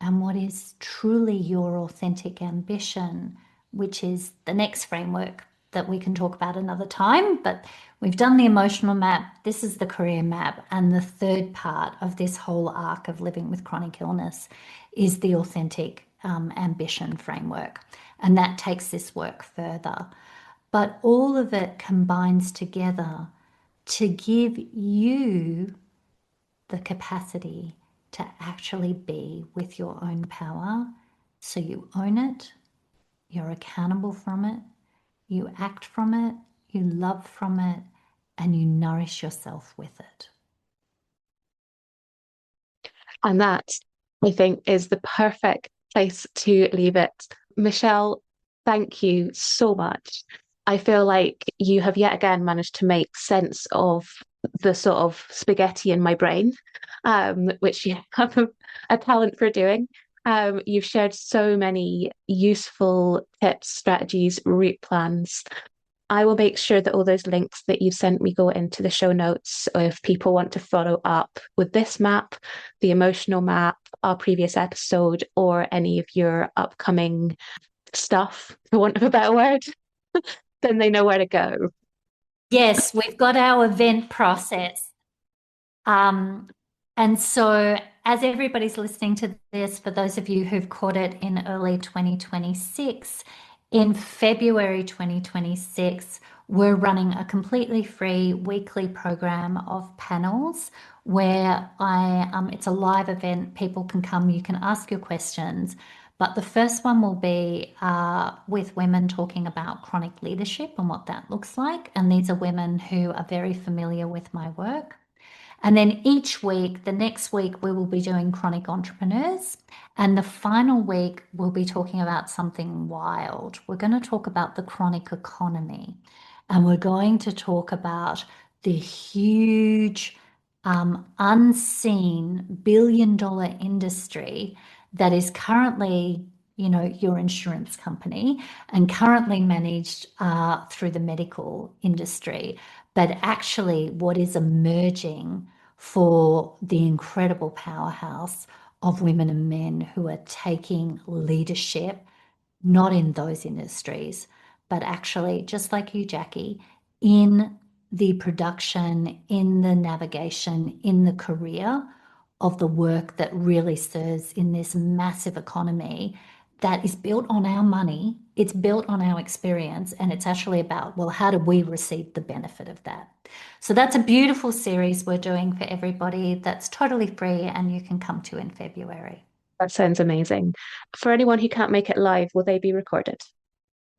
and what is truly your authentic ambition, which is the next framework that we can talk about another time. But we've done the emotional map. This is the career map. And the third part of this whole arc of living with chronic illness is the authentic ambition framework. And that takes this work further. But all of it combines together to give you the capacity to actually be with your own power. So you own it, you're accountable from it, you act from it, you love from it, and you nourish yourself with it. And that, I think, is the perfect place to leave it. Michelle, thank you so much. I feel like you have yet again managed to make sense of the sort of spaghetti in my brain, which you have a talent for doing. You've shared so many useful tips, strategies, route plans. I will make sure that all those links that you've sent me go into the show notes if people want to follow up with this map, the emotional map, our previous episode or any of your upcoming stuff, for want of a better word, then they know where to go. Yes, we've got our event process. And so as everybody's listening to this, for those of you who've caught it in early 2026, in February 2026, we're running a completely free weekly program of panels where it's a live event. People can come, you can ask your questions. But the first one will be with women talking about chronic leadership and what that looks like. And these are women who are very familiar with my work. And then each week, the next week, we will be doing chronic entrepreneurs. And the final week, we'll be talking about something wild. We're going to talk about the chronic economy. And we're going to talk about the huge, unseen billion-dollar industry that is currently, your insurance company and currently managed through the medical industry. But actually what is emerging for the incredible powerhouse of women and men who are taking leadership, not in those industries, but actually, just like you, Jackie, in the production, in the navigation, in the career of the work that really serves in this massive economy that is built on our money, it's built on our experience, and it's actually about, well, how do we receive the benefit of that? So that's a beautiful series we're doing for everybody that's totally free and you can come to in February. That sounds amazing. For anyone who can't make it live, will they be recorded?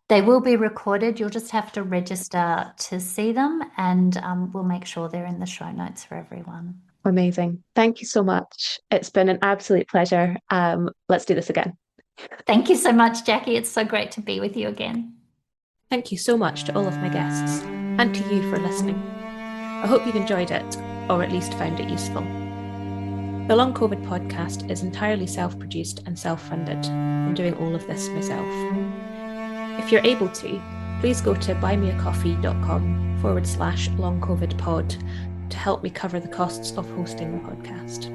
They will be recorded. You'll just have to register to see them, and we'll make sure they're in the show notes for everyone. Amazing. Thank you so much. It's been an absolute pleasure. Let's do this again. Thank you so much, Jackie. It's so great to be with you again. Thank you so much to all of my guests and to you for listening. I hope you've enjoyed it, or at least found it useful. The Long COVID podcast is entirely self-produced and self-funded. I'm doing all of this myself. If you're able to, please go to buymeacoffee.com/longcovidpod to help me cover the costs of hosting the podcast.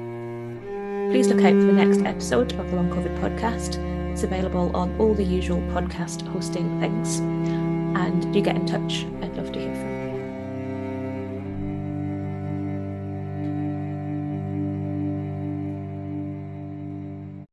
Please look out for the next episode of the Long COVID podcast. It's available on all the usual podcast hosting things. And do get in touch. I'd love to hear from you.